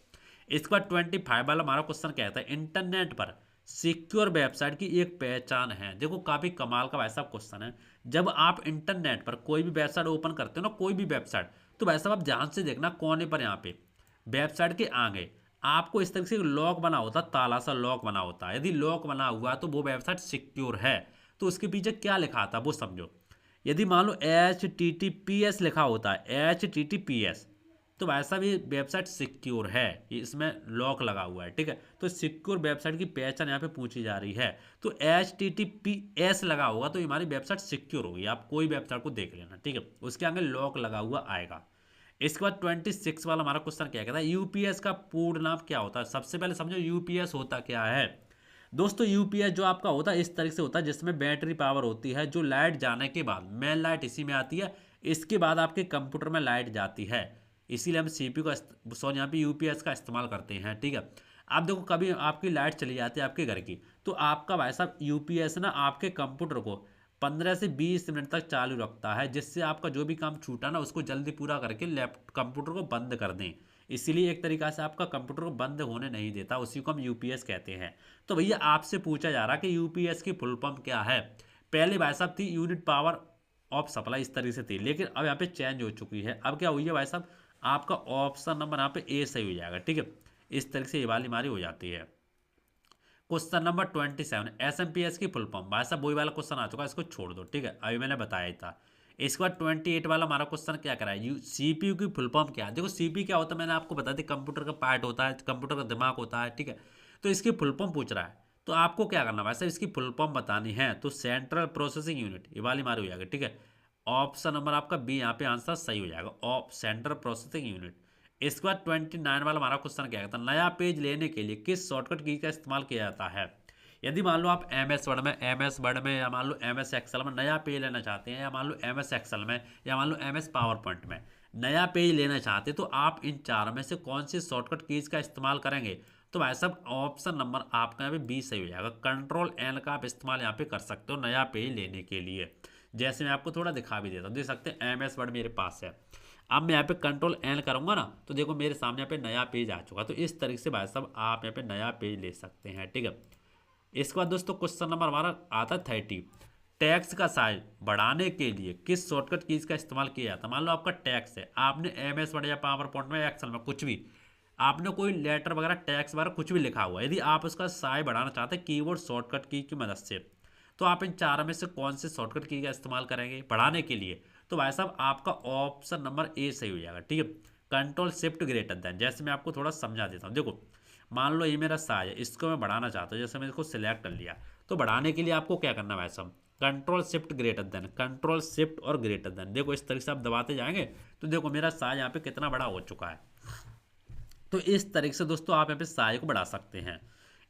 इसके बाद 25 वाला हमारा क्वेश्चन क्या था, इंटरनेट पर सिक्योर वेबसाइट की एक पहचान है। देखो काफ़ी कमाल का वैसा क्वेश्चन है। जब आप इंटरनेट पर कोई भी वेबसाइट ओपन करते हो ना, कोई भी वेबसाइट, तो वैसा आप ध्यान से देखना कोने पर यहाँ पे वेबसाइट के आगे आपको इस तरह से लॉक बना होता है, ताला सा लॉक बना होता है। यदि लॉक बना हुआ है तो वो वेबसाइट सिक्योर है। तो उसके पीछे क्या लिखा था वो समझो। यदि मान लो HTTPS लिखा होता है, HTTPS, तो वैसा भी वेबसाइट सिक्योर है, इसमें लॉक लगा हुआ है, ठीक है। तो सिक्योर वेबसाइट की पहचान यहाँ पे पूछी जा रही है। तो HTTPS लगा होगा तो हमारी वेबसाइट सिक्योर होगी। आप कोई वेबसाइट को देख लेना, ठीक है, उसके आगे लॉक लगा हुआ आएगा। इसके बाद 26 वाला हमारा क्वेश्चन क्या कहता है, यूपीएस का पूर्ण नाम क्या होता है। सबसे पहले समझो यूपीएस होता क्या है। दोस्तों यूपीएस जो आपका होता है इस तरह से होता है, जिसमें बैटरी पावर होती है, जो लाइट जाने के बाद, मेन लाइट इसी में आती है, इसके बाद आपके कंप्यूटर में लाइट जाती है। इसीलिए हम सीपीयू का सॉरी यहाँ पे यूपीएस का इस्तेमाल करते हैं, ठीक है। आप देखो कभी आपकी लाइट चली जाती है आपके घर की, तो आपका भाई साहब यूपीएस ना आपके कंप्यूटर को 15 से 20 मिनट तक चालू रखता है, जिससे आपका जो भी काम छूटा ना उसको जल्दी पूरा करके कंप्यूटर को बंद कर दें। इसीलिए एक तरीका से आपका कंप्यूटर को बंद होने नहीं देता, उसी को हम यूपीएस कहते हैं। तो भैया आपसे पूछा जा रहा है कि यूपीएस की फुल फॉर्म क्या है। पहले भाई साहब थी यूनिट पावर ऑफ सप्लाई, इस तरीके से थी, लेकिन अब यहाँ पे चेंज हो चुकी है। अब क्या हुई है भाई साहब, आपका ऑप्शन नंबर यहाँ पे ए सही हो जाएगा, ठीक है। इस तरीके से ये वाली हमारी हो जाती है। क्वेश्चन नंबर 27, एसएमपीएस की फुल फॉर्म। भाई साहब वही वाला क्वेश्चन आ चुका है, इसको छोड़ दो, ठीक है, अभी मैंने बताया ही था। इसके बाद 28 वाला हमारा क्वेश्चन क्या करा है, सीपीयू की फुल फॉर्म क्या है। देखो सीपीयू क्या होता है, मैंने आपको बता दी, कंप्यूटर का पार्ट होता है, कंप्यूटर का दिमाग होता है, ठीक है। तो इसकी फुल फॉर्म पूछ रहा है, तो आपको क्या करना है भाई साहब, इसकी फुल फॉर्म बतानी है। तो सेंट्रल प्रोसेसिंग यूनिट, ये वाली हमारी हो जाएगी, ठीक है। ऑप्शन नंबर आपका बी यहाँ पे आंसर सही हो जाएगा, ऑफ सेंट्रल प्रोसेसिंग यूनिट। इसके बाद 29 वाला हमारा क्वेश्चन क्या कहता है, नया पेज लेने के लिए किस शॉर्टकट की का इस्तेमाल किया जाता है। यदि मान लो आप एम एस वर्ड में या मान लो MS एक्सेल में नया पेज लेना चाहते हैं, या मान लो MS एक्सेल में, या मान लो MS पावर पॉइंट में नया पेज लेना चाहते हैं, तो आप इन चार में से कौन सी शॉर्टकट कीज का इस्तेमाल करेंगे। तो भाई साहब ऑप्शन नंबर आपका यहाँ पे बी सही हो जाएगा। Ctrl+N का आप इस्तेमाल यहाँ पे कर सकते हो नया पेज लेने के लिए। जैसे मैं आपको थोड़ा दिखा भी देता हूँ, देख सकते हैं MS वर्ड मेरे पास है। अब मैं यहाँ पे Ctrl+N करूँगा ना, तो देखो मेरे सामने यहाँ पे नया पेज आ चुका। तो इस तरीके से भाई साहब आप यहाँ पे नया पेज ले सकते हैं, ठीक है। इसके बाद दोस्तों क्वेश्चन नंबर हमारा आता है 30, टैक्स का साइज बढ़ाने के लिए किस शॉर्टकट कीज का इस्तेमाल किया जाता है। मान लो आपका टैक्स है, आपने MS वर्ड या पावर पॉइंट में, एक्सेल में, कुछ भी आपने कोई लेटर वगैरह टैक्स वगैरह कुछ भी लिखा हुआ है, यदि आप उसका साइज बढ़ाना चाहते हैं कीबोर्ड शॉर्टकट की मदद से, तो आप इन चार में से कौन से शॉर्टकट की का इस्तेमाल करेंगे बढ़ाने के लिए। तो भाई साहब आपका ऑप्शन नंबर ए सही हो जाएगा, ठीक है। Ctrl+Shift, जैसे मैं आपको थोड़ा समझा देता हूँ। देखो मान लो ये मेरा साइज है, इसको मैं बढ़ाना चाहता हूँ, जैसे मैंने इसको सिलेक्ट कर लिया, तो बढ़ाने के लिए आपको क्या करना है भाई साहब, Ctrl+Shift और ग्रेटर देन, देखो इस तरीके से आप दबाते जाएंगे तो देखो मेरा साइज यहाँ पे कितना बड़ा हो चुका है। तो इस तरीके से दोस्तों आप यहाँ पे साइज को बढ़ा सकते हैं।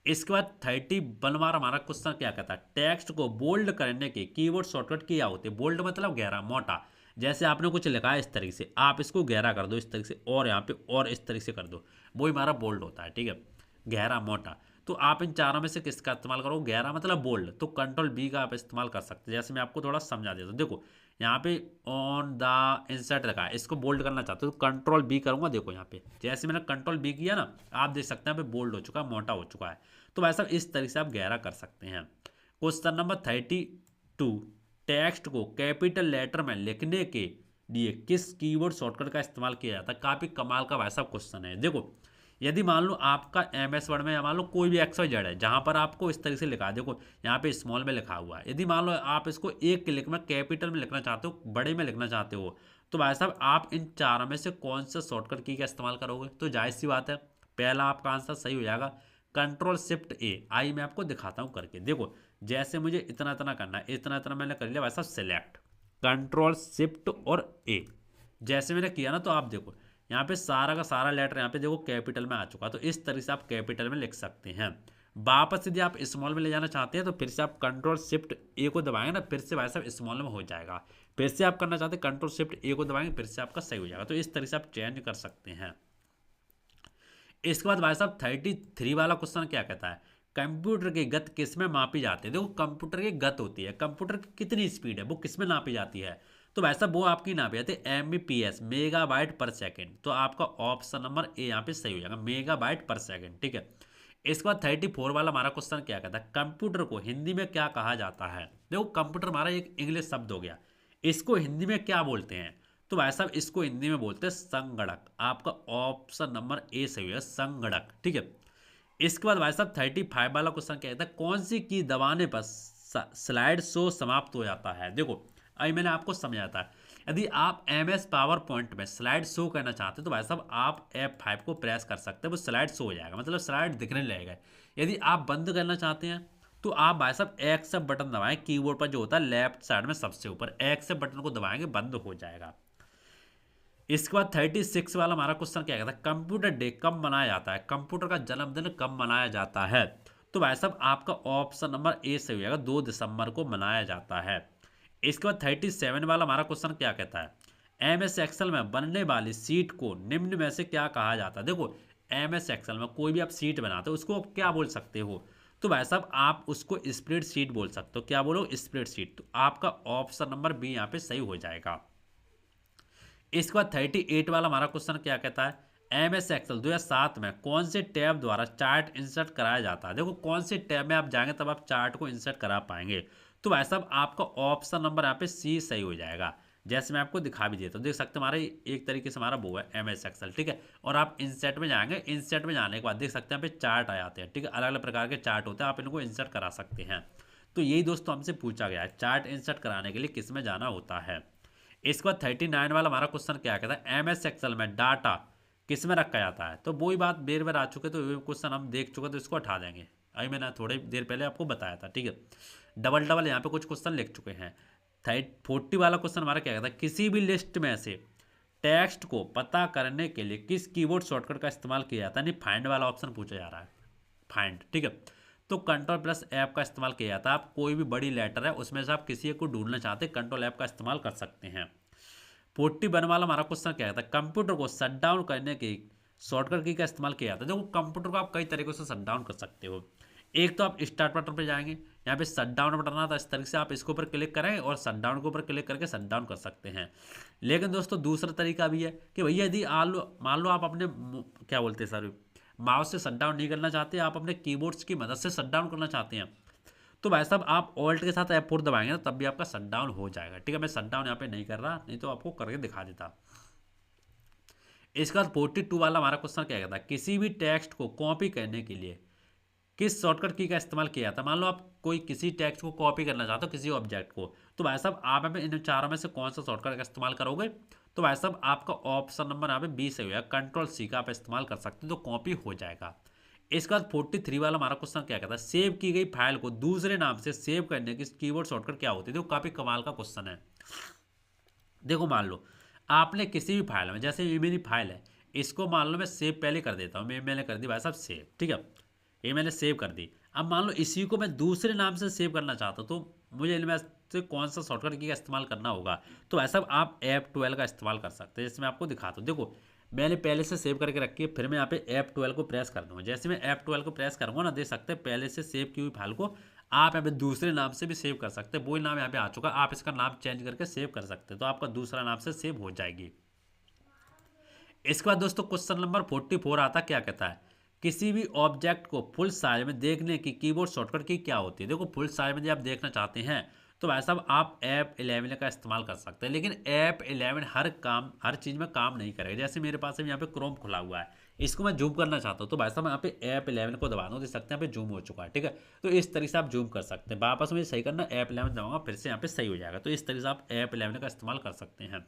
इसके बाद 31 बार हमारा क्वेश्चन क्या कहता है, टेक्स्ट को बोल्ड करने के कीबोर्ड शॉर्टकट क्या होते हैं। बोल्ड मतलब गहरा मोटा, जैसे आपने कुछ लिखा है इस तरीके से आप इसको गहरा कर दो इस तरीके से, और यहाँ पे और इस तरीके से कर दो, वही हमारा बोल्ड होता है, ठीक है, गहरा मोटा। तो आप इन चारों में से किसका इस्तेमाल करो, गहरा मतलब बोल्ड, तो Ctrl+B का आप इस्तेमाल कर सकते हैं। जैसे मैं आपको थोड़ा समझा देता हूँ, देखो यहाँ पे ऑन द इंसर्ट रखा है, इसको बोल्ड करना चाहते हो तो Ctrl+B करूंगा। देखो यहाँ पे जैसे मैंने Ctrl+B किया ना, आप देख सकते हैं यहाँ पे बोल्ड हो चुका है, मोटा हो चुका है। तो वैसा इस तरीके से आप गहरा कर सकते हैं। क्वेश्चन नंबर 32, टेक्स्ट को कैपिटल लेटर में लिखने के लिए किस कीबोर्ड शॉर्टकट का इस्तेमाल किया जाता है। काफी कमाल का वैसा क्वेश्चन है। देखो यदि मान लो आपका MS वर्ड में, या मान लो कोई भी XYZ है जहां पर आपको इस तरीके से लिखा, देखो यहाँ पे स्मॉल में लिखा हुआ है, यदि मान लो आप इसको एक क्लिक में कैपिटल में लिखना चाहते हो, बड़े में लिखना चाहते हो, तो भाई साहब आप इन चारों में से कौन सा शॉर्टकट की का इस्तेमाल करोगे। तो जाहिर सी बात है पहला आपका आंसर सही हो जाएगा Ctrl+Shift+A। आई मैं आपको दिखाता हूँ करके, देखो जैसे मुझे इतना इतना करना है, इतना इतना मैंने कर लिया भाई साहब सेलेक्ट, कंट्रोल शिफ्ट और ए, जैसे मैंने किया ना तो आप देखो यहाँ पे सारा का सारा लेटर यहाँ पे देखो कैपिटल में आ चुका। तो इस तरीके से आप कैपिटल में लिख सकते हैं। वापस यदि आप स्मॉल में ले जाना चाहते हैं तो फिर से आप कंट्रोल शिफ्ट ए को दबाएंगे ना, फिर से भाई साहब स्मॉल में हो जाएगा। फिर से आप करना चाहते हैं कंट्रोल शिफ्ट ए को दबाएंगे, फिर से आपका सही हो जाएगा। तो इस तरीके से आप चेंज कर सकते हैं। इसके बाद भाई साहब 33 वाला क्वेश्चन क्या कहता है, कंप्यूटर की गति किस में मापी जाती है। देखो कंप्यूटर की गति होती है, कंप्यूटर की कितनी स्पीड है वो किस में नापी जाती है। तो भाई साहब वो आपकी नापी जाती है MBPS, मेगाबाइट पर सेकेंड। तो आपका ऑप्शन नंबर ए यहाँ पे सही हो जाएगा, मेगाबाइट पर सेकेंड। ठीक है। इसके बाद 34 वाला हमारा क्वेश्चन क्या कहता है, कंप्यूटर को हिंदी में क्या कहा जाता है। देखो कंप्यूटर हमारा एक इंग्लिश शब्द हो गया, इसको हिंदी में क्या बोलते हैं। तो भाई साहब इसको हिंदी में बोलते हैं संगणक। आपका ऑप्शन नंबर ए सही है, संगणक। ठीक है। इसके बाद भाई साहब 35 वाला क्वेश्चन क्या कहता है, कौन सी की दबाने पर स्लाइड शो समाप्त हो जाता है। देखो अभी मैंने आपको समझाया था, यदि आप MS पावर पॉइंट में स्लाइड शो करना चाहते हैं तो भाई साहब आप F5 को प्रेस कर सकते हैं, वो स्लाइड शो हो जाएगा, मतलब स्लाइड दिखने लगेगा। यदि आप बंद करना चाहते हैं तो आप भाई साहब एक्सेप्ट बटन दबाएं, कीबोर्ड पर जो होता है लेफ्ट साइड में सबसे ऊपर एक्सेप्ट बटन को दबाएंगे, बंद हो जाएगा। इसके बाद 36 वाला हमारा क्वेश्चन क्या कहता है, कंप्यूटर डे कब मनाया जाता है, कंप्यूटर का जन्मदिन कब मनाया जाता है। तो भाई साहब आपका ऑप्शन नंबर ए सही हो जाएगा, 2 दिसंबर को मनाया जाता है। इसके बाद 37 वाला हमारा क्वेश्चन क्या कहता है, MS एक्सेल में बनने वाली सीट को निम्न में से क्या कहा जाता है। देखो MS एक्सेल में कोई भी आप सीट बनाते हो उसको आप क्या बोल सकते हो। तो भाई साहब आप उसको स्प्रेड शीट बोल सकते हो। क्या बोलो, स्प्रेड शीट। तो आपका ऑप्शन नंबर बी यहाँ पे सही हो जाएगा। इसके बाद 38 वाला हमारा क्वेश्चन क्या कहता है, MS एक्सेल 2007 में कौन से टैब द्वारा चार्ट इंसर्ट कराया जाता है। देखो कौन से टैब में आप जाएंगे तब आप चार्ट को इंसर्ट करा पाएंगे। तो भाई साहब आपका ऑप्शन नंबर यहाँ पे सी सही हो जाएगा। जैसे मैं आपको दिखा भी देता हूँ, देख सकते हैं हमारा एक तरीके से हमारा वो है MS एक्सेल। ठीक है। और आप इंसर्ट में जाएंगे, इंसर्ट में जाने के बाद देख सकते हैं यहाँ पे चार्ट आ जाते हैं। ठीक है। अलग अलग प्रकार के चार्ट होते हैं, आप इनको इंसर्ट करा सकते हैं। तो यही दोस्तों हमसे पूछा गया है, चार्ट इंसर्ट कराने के लिए किस में जाना होता है। इसके बाद 39 वाला हमारा क्वेश्चन क्या कहता है, MS एक्सेल में डाटा किस में रखा जाता है। तो वही बात बेर बेर आ चुके, तो ये क्वेश्चन हम देख चुके तो इसको हटा देंगे। अभी मैंने थोड़ी देर पहले आपको बताया था। ठीक है। डबल डबल यहाँ पे कुछ क्वेश्चन लिख चुके हैं। 40 वाला क्वेश्चन हमारा क्या कहता है, किसी भी लिस्ट में से टेक्स्ट को पता करने के लिए किस कीबोर्ड शॉर्टकट का इस्तेमाल किया जाता है। नहीं, फाइंड वाला ऑप्शन पूछा जा रहा है, फाइंड। ठीक है। तो कंट्रोल+F का इस्तेमाल किया जाता है। आप कोई भी बड़ी लेटर है उसमें से आप किसी एक को ढूंढना चाहते हैं, कंट्रोल+F का इस्तेमाल कर सकते हैं। 41 वाला हमारा क्वेश्चन क्या कहता है, कंप्यूटर को शट डाउन करने की शॉर्टकट की का इस्तेमाल किया जाता है। देखो कंप्यूटर को आप कई तरीकों से शट डाउन कर सकते हो। एक तो आप स्टार्ट बटन पर जाएंगे, यहाँ पे शट डाउन बटन आता है, इस तरीके से आप इसके ऊपर क्लिक करें और शट डाउन के ऊपर क्लिक करके शट डाउन कर सकते हैं। लेकिन दोस्तों दूसरा तरीका भी है कि भैया यदि मान लो आप अपने क्या बोलते हैं सर, माउस से शट डाउन नहीं करना चाहते, आप अपने कीबोर्ड्स की मदद से शट डाउन करना चाहते हैं, तो भाई साहब आप ऑल्ट के साथ F4 दबाएंगे ना तब भी आपका शट डाउन हो जाएगा। ठीक है। मैं शट डाउन यहाँ पे नहीं कर रहा, नहीं तो आपको करके दिखा देता। इसके बाद 42 वाला हमारा क्वेश्चन क्या कहता है, किसी भी टेक्स्ट को कॉपी करने के लिए किस शॉर्टकट की का इस्तेमाल किया जाता है। मान लो आप कोई किसी टेक्स्ट को कॉपी करना चाहते हो, किसी ऑब्जेक्ट को, तो भाई साहब आप यहाँ पे इन चारों में से कौन सा शॉर्टकट का इस्तेमाल करोगे। तो भाई साहब आपका ऑप्शन नंबर यहाँ पे बी सही होगा, कंट्रोल+C का आप इस्तेमाल कर सकते हो, तो कॉपी हो जाएगा। इसके बाद 43 वाला हमारा क्वेश्चन क्या कहता है, सेव की गई फाइल को दूसरे नाम से सेव करने की कीबोर्ड शॉर्टकट क्या होती है। देखो काफी कमाल का क्वेश्चन है। देखो मान लो आपने किसी भी फाइल में, जैसे ये मेरी फाइल है, इसको मान लो मैं सेव पहले कर देता हूँ, मैंने कर दी भाई साहब सेव। ठीक है। ये मैंने सेव कर दी। अब मान लो इसी को मैं दूसरे नाम से सेव करना चाहता हूँ, तो मुझे इनमें से कौन सा शॉर्टकट की का इस्तेमाल करना होगा। तो भाई साहब आप F12 का इस्तेमाल कर सकते हैं। जैसे मैं आपको दिखाता हूँ, देखो मैंने पहले से सेव करके रखी है, फिर मैं यहाँ पे F12 को प्रेस कर दूँगा। जैसे मैं F12 को प्रेस करूँगा ना, देख सकते हैं पहले से सेव की हुई फाइल को आप यहाँ पे दूसरे नाम से भी सेव कर सकते हैं। वही नाम यहाँ पे आ चुका, आप इसका नाम चेंज करके सेव कर सकते हैं, तो आपका दूसरा नाम से सेव हो जाएगी। इसके बाद दोस्तों क्वेश्चन नंबर 44 आता क्या कहता है, किसी भी ऑब्जेक्ट को फुल साइज में देखने की कीबोर्ड शॉर्टकट की क्या होती है। देखो फुल साइज में यदि आप देखना चाहते हैं तो भाई साहब आप F11 का इस्तेमाल कर सकते हैं, लेकिन F11 हर चीज़ में काम नहीं करेगा। जैसे मेरे पास यहाँ पे क्रोम खुला हुआ है, इसको मैं जूम करना चाहता हूँ, तो भाई साहब यहाँ पे F11 को दबा दूँ, देख सकते हैं यहाँ पे जूम हो चुका है। ठीक है। तो इस तरीके से आप जूम कर सकते हैं। वापस मुझे सही करना, F11 दबाऊंगा, फिर से यहाँ पे सही हो जाएगा। तो इस तरीके से आप F11 का इस्तेमाल कर सकते हैं।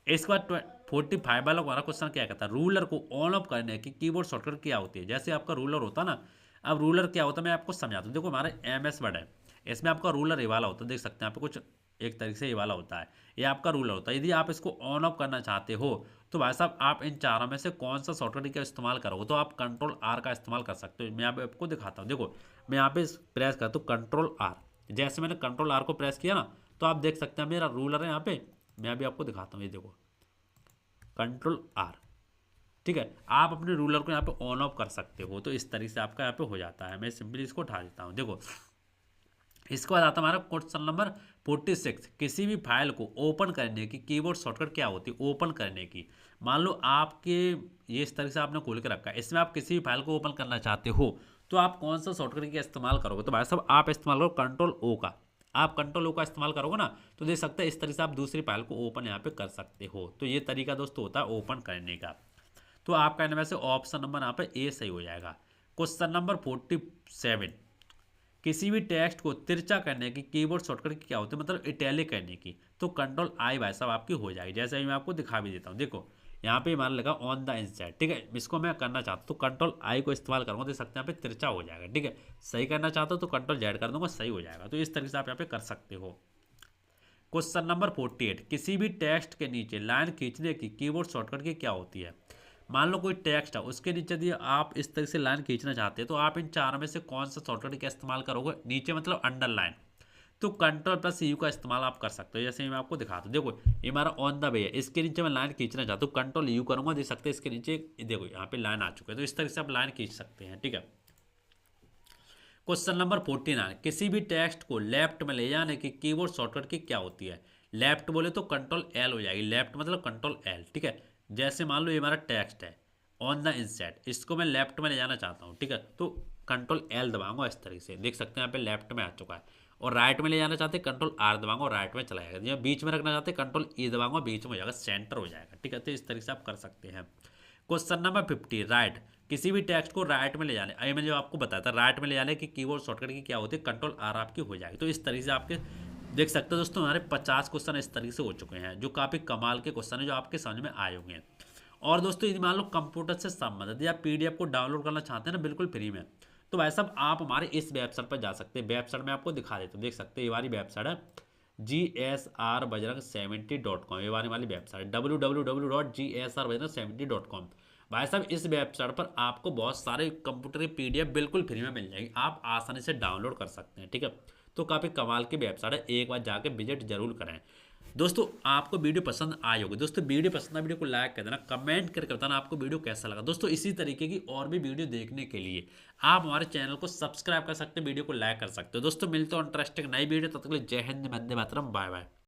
इसके बाद 45 वाला हमारा क्वेश्चन क्या कहता है, रूलर को ऑन ऑफ करने की कीबोर्ड शॉर्टकट क्या होती है। जैसे आपका रूलर होता है ना, अब रूलर क्या होता है मैं आपको समझाता हूँ। देखो हमारा MS वर्ड है, इसमें आपका रूलर ये वाला होता है, देख सकते हैं यहाँ पे कुछ एक तरीके से ये वाला होता है, ये आपका रूलर होता है। यदि आप इसको ऑन ऑफ करना चाहते हो तो भाई साहब आप इन चारों में से कौन सा शॉर्टकट का इस्तेमाल करोगे, तो आप कंट्रोल आर का इस्तेमाल कर सकते हो। मैं यहाँ पे आपको दिखाता हूँ, देखो मैं यहाँ पे प्रेस करता हूँ कंट्रोल आर। जैसे मैंने कंट्रोल आर को प्रेस किया ना, तो आप देख सकते हैं मेरा रूलर है यहाँ पे। मैं अभी आपको दिखाता हूँ, ये देखो कंट्रोल आर, ठीक है। आप अपने रूलर को यहाँ पे ऑन ऑफ कर सकते हो, तो इस तरीके से आपका यहाँ पे हो जाता है। मैं सिंपली इसको उठा देता हूँ, देखो। इसके बाद आता है हमारा क्वेश्चन नंबर 46। किसी भी फाइल को ओपन करने की कीबोर्ड शॉर्टकट क्या होती है, ओपन करने की। मान लो आपके ये इस तरह से आपने खोल के रखा है, इसमें आप किसी भी फाइल को ओपन करना चाहते हो तो आप कौन सा शॉर्टकट का इस्तेमाल करोगे, तो भाई साहब आप इस्तेमाल करो कंट्रोल ओ का। आप कंट्रोल ओ का इस्तेमाल करोगे ना, तो देख सकते हैं इस तरह से आप दूसरी फाइल को ओपन यहाँ पे कर सकते हो। तो ये तरीका दोस्तों होता है ओपन करने का। तो आपका इनमें से ऑप्शन नंबर यहाँ पे ए सही हो जाएगा। Question number 47। किसी भी टेक्स्ट को तिरछा करने की कीबोर्ड शॉर्टकट क्या होती है, मतलब इटैलिक करने की, तो कंट्रोल आई भाई साहब आपकी हो जाएगी। जैसे अभी मैं आपको दिखा भी देता हूँ, देखो यहाँ पे मान लगा ऑन द इंसर्ट, ठीक है। इसको मैं करना चाहता हूँ तो कंट्रोल आई को इस्तेमाल करूँगा, देख सकते हैं यहाँ पे तिरछा हो जाएगा, ठीक है। सही करना चाहता हूँ तो कंट्रोल जेड कर दूंगा, सही हो जाएगा। तो इस तरीके से आप यहाँ पे कर सकते हो। Question number 48। किसी भी टेक्स्ट के नीचे लाइन खींचने की कीबोर्ड शॉर्टकट की क्या होती है। मान लो कोई टेक्स्ट है, उसके नीचे यदि आप इस तरह से लाइन खींचना चाहते हैं तो आप इन चारों में से कौन सा शॉर्टकट का इस्तेमाल करोगे, नीचे मतलब अंडरलाइन, तो कंट्रोल प्लस यू का इस्तेमाल आप कर सकते हो। जैसे मैं आपको दिखाता हूँ, देखो ये हमारा ऑन द वे है, इसके नीचे मैं लाइन खींचना चाहता हूँ, कंट्रोल यू करूँगा, देख सकते हैं इसके नीचे देखो यहाँ पे लाइन आ चुका है। तो इस तरह से आप लाइन खींच सकते हैं, ठीक है। Question number 49। किसी भी टेक्स्ट को लेफ्ट में ले जाने की कीबोर्ड शॉर्टकट की क्या होती है। लेफ्ट बोले तो कंट्रोल एल हो जाएगी, लेफ्ट मतलब कंट्रोल एल, ठीक है। जैसे मान लो ये हमारा टेक्स्ट है ऑन द इंसर्ट, इसको मैं लेफ्ट में ले जाना चाहता हूँ, ठीक है। तो कंट्रोल एल दबाऊंगा, इस तरीके से देख सकते हैं यहाँ पे लेफ्ट में आ चुका है। और राइट में ले जाना चाहते हैं कंट्रोल आर दबाऊंगा और राइट में चला जाएगा। या बीच में रखना चाहते हैं कंट्रोल ई दबाऊंगा, बीच में हो जाएगा, सेंटर हो जाएगा, ठीक है। तो इस तरीके से आप कर सकते हैं। Question number 50। राइट। किसी भी टेक्स्ट को राइट में ले जाने, अभी मैं जो आपको बताया था राइट में ले जाने की कीबोर्ड शॉर्टकट की क्या होती है, कंट्रोल आर आपकी हो जाएगी। तो इस तरीके से आपके देख सकते हो दोस्तों हमारे 50 क्वेश्चन इस तरीके से हो चुके हैं, जो काफ़ी कमाल के क्वेश्चन है, जो आपके समझ में आए होंगे। और दोस्तों यदि मान लो कंप्यूटर से संबंधित या पीडीएफ को डाउनलोड करना चाहते हैं ना बिल्कुल फ्री में, तो भाई साहब आप हमारे इस वेबसाइट पर जा सकते हैं। वेबसाइट में आपको दिखा देता हूँ, देख सकते हैं ये वाली वेबसाइट है GSRBajrang70.com। ये वाली वेबसाइट www.gsrbajrang70.com। भाई साहब इस वेबसाइट पर आपको बहुत सारे कंप्यूटर की पीडीएफ बिल्कुल फ्री में मिल जाएगी, आप आसानी से डाउनलोड कर सकते हैं, ठीक है। तो काफ़ी कमाल की वेबसाइट है, एक बार जाके विजिट जरूर करें। दोस्तों आपको वीडियो पसंद आई होगी, दोस्तों वीडियो पसंद है वीडियो को लाइक कर देना, कमेंट करके बताना आपको वीडियो कैसा लगा। दोस्तों इसी तरीके की और भी वीडियो देखने के लिए आप हमारे चैनल को सब्सक्राइब कर सकते हैं, वीडियो को लाइक कर सकते हो। दोस्तों मिलते हो इंटरेस्टिंग नई वीडियो, तब तक के लिए जय हिंद, वंदे मातरम, बाय बाय।